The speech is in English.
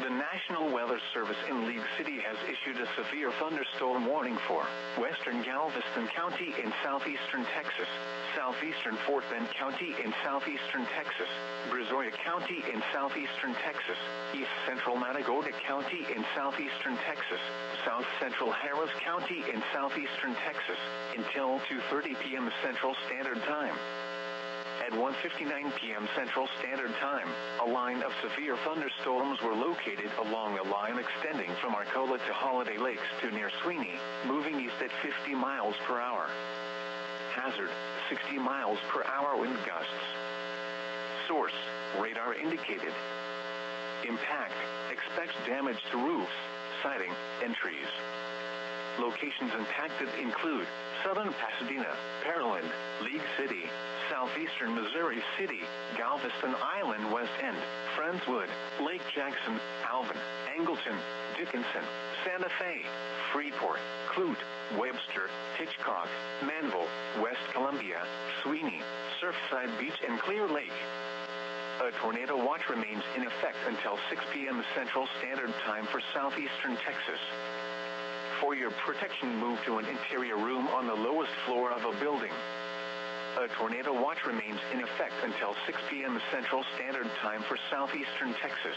The National Weather Service in League City has issued a severe thunderstorm warning for western Galveston County in southeastern Texas, southeastern Fort Bend County in southeastern Texas, Brazoria County in southeastern Texas, east central Matagorda County in southeastern Texas, south central Harris County in southeastern Texas, until 2:30 p.m. Central Standard Time. At 1:59 p.m. Central Standard Time, a line of severe thunderstorms were located along a line extending from Arcola to Holiday Lakes to near Sweeny, moving east at 50 miles per hour. Hazard, 60 miles per hour wind gusts. Source, radar indicated. Impact, expect damage to roofs, siding, and trees. Locations impacted include southern Pasadena, Pearland, League City, southeastern Missouri City, Galveston Island West End, Friendswood, Lake Jackson, Alvin, Angleton, Dickinson, Santa Fe, Freeport, Clute, Webster, Hitchcock, Manville, West Columbia, Sweeny, Surfside Beach and Clear Lake. A tornado watch remains in effect until 6 p.m. Central Standard Time for southeastern Texas. For your protection, move to an interior room on the lowest floor of a building. A tornado watch remains in effect until 6 p.m. Central Standard Time for southeastern Texas.